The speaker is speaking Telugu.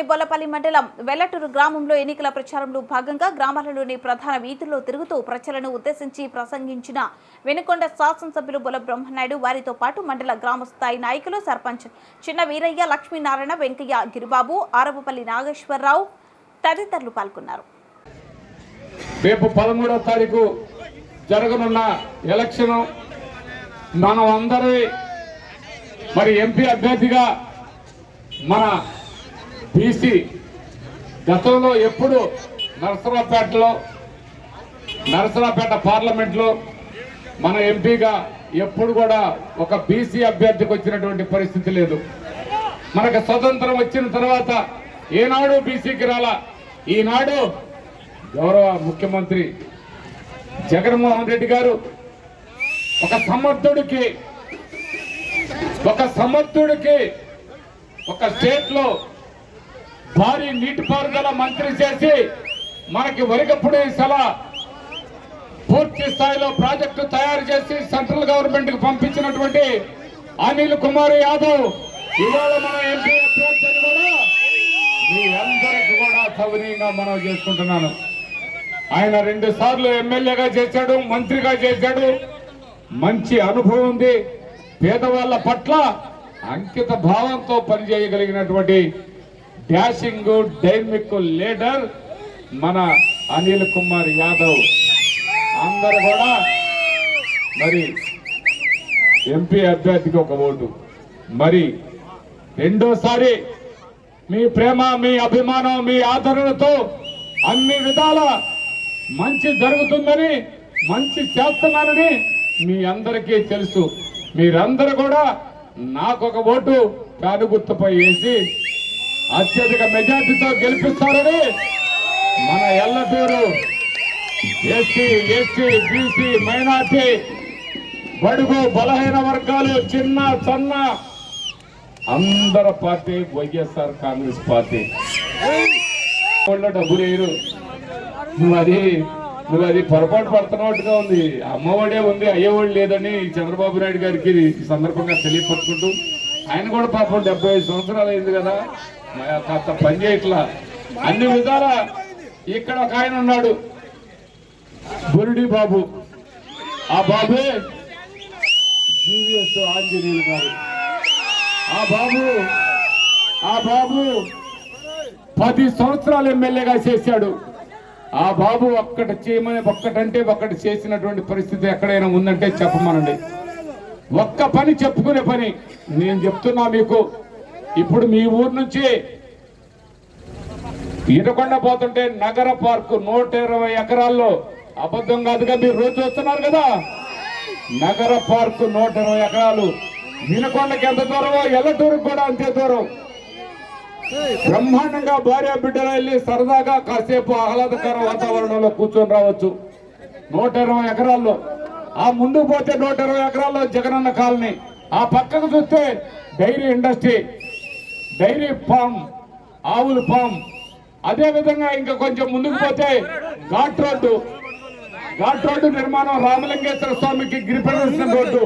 జిల్లాలోని బొల్లపల్లి మండలం వెల్లటూరు గ్రామంలో ఎన్నికల ప్రచారంలో భాగంగా గ్రామాలలోని ప్రధాన వీధుల్లో తిరుగుతూ ప్రజలను ఉద్దేశించి ప్రసంగించిన వెనుకొండ శాసనసభ్యులు బొల్ల బ్రహ్మనాయుడు వారితో పాటు మండల గ్రామ స్థాయి నాయకులు సర్పంచ్ చిన్న వీరయ్య, లక్ష్మీనారాయణ, వెంకయ్య, గిరిబాబు, ఆరవపల్లి నాగేశ్వరరావు తదితరులు పాల్గొన్నారు. రేపు 13వ తారీఖు జరగనున్న ఎలక్షన్ మనం అందరి మరి ఎంపీ అభ్యర్థిగా మన బీసీ గతంలో ఎప్పుడు నరసరావుపేట పార్లమెంట్లో మన ఎంపీగా ఎప్పుడు కూడా ఒక బీసీ అభ్యర్థికి వచ్చినటువంటి పరిస్థితి లేదు. మనకు స్వతంత్రం వచ్చిన తర్వాత ఏనాడు బీసీకి రాలా. ఈనాడు గౌరవ ముఖ్యమంత్రి జగన్మోహన్ రెడ్డి గారు ఒక సమర్థుడికి ఒక స్టేట్ లో భారీ నీటిపారుదల మంత్రి చేసి మనకి వరిగప్పుడు సలా పూర్తి స్థాయిలో ప్రాజెక్టు తయారు చేసి సెంట్రల్ గవర్నమెంట్ కి పంపించినటువంటి అనిల్ కుమార్ యాదవ్ ఇవాళ మన ఎంపీ అభ్యర్థిని కూడా మీ అందరికి కూడా సవినీయంగా మనం చేసుకుంటున్నాను. ఆయన 2 సార్లు ఎమ్మెల్యేగా చేశాడు, మంత్రిగా చేశాడు, మంచి అనుభవం ఉంది. పేదవాళ్ల పట్ల అంకిత భావంతో పనిచేయగలిగినటువంటి డాషింగ్ డైనమిక్ లీడర్ మన అనిల్ కుమార్ యాదవ్. అందరూ కూడా మరి ఎంపీ అభ్యర్థికి ఒక ఓటు. మరి రెండోసారి మీ ప్రేమ, మీ అభిమానం, మీ ఆదరణతో అన్ని విధాల మంచి జరుగుతుందని, మంచి చేస్తున్నానని మీ అందరికీ తెలుసు. మీరందరూ కూడా నాకు ఒక ఓటు ఫ్యాను గుర్తుపై వేసి అత్యధిక మెజార్టీతో గెలిపిస్తారని మన ఎల్లటూరు ఎస్సీ, బీసీ, మైనార్టీ, బడుగు బలహీన వర్గాలు, చిన్న సన్న అందరి పార్టీ వైఎస్ఆర్ కాంగ్రెస్ పార్టీ. డబ్బులు వేయరు. నువ్వు అది పొరపాటు పడుతున్నట్టుగా ఉంది. అమ్మఒడే ఉంది, అయ్యేవాడు లేదని చంద్రబాబు నాయుడు గారికి ఈ సందర్భంగా తెలియపరుచుకుంటూ, ఆయన కూడా పాపం 75 సంవత్సరాలు అయింది కదా, కాస్త పని చేయట్లా. అన్ని విధాల ఇక్కడ ఒక ఆయన ఉన్నాడు, బురుడి బాబు. ఆ బాబే జీవీఎస్ ఆంజనేయులు గారు. ఆ బాబు 10 సంవత్సరాలు ఎమ్మెల్యేగా చేశాడు. ఆ బాబు ఒక్కటి చేసినటువంటి పరిస్థితి ఎక్కడైనా ఉందంటే చెప్పమనండి. ఒక్క పని చెప్పుకునే పని నేను చెప్తున్నా మీకు. ఇప్పుడు మీ ఊరు నుంచి ఇనకొండ పోతుంటే నగర పార్కు 120 ఎకరాల్లో, అబద్ధం కాదుగా, మీరు రోజు చూస్తున్నారు కదా, నగర పార్కు 120 ఎకరాలు. వినకొండకి ఎంత దూరమో ఎల్లటూరుకు కూడా అంతే దూరం. బ్రహ్మాండంగా భార్య బిడ్డలు వెళ్ళి సరదాగా కాసేపు ఆహ్లాదకర వాతావరణంలో కూర్చొని రావచ్చు. 120 ఎకరాల్లో. ఆ ముందుకు పోతే 120 ఎకరాల్లో జగనన్న కాలనీ. ఆ పక్కకు చూస్తే డైరీ ఇండస్ట్రీ, డైరీ ఫామ్, ఆవుల ఫామ్. అదే విధంగా ఇంకా కొంచెం ముందుకు పోతే ఘాట్ రోడ్డు నిర్మాణం, రామలింగేశ్వర స్వామికి గిరి ప్రదర్శన రోడ్డు,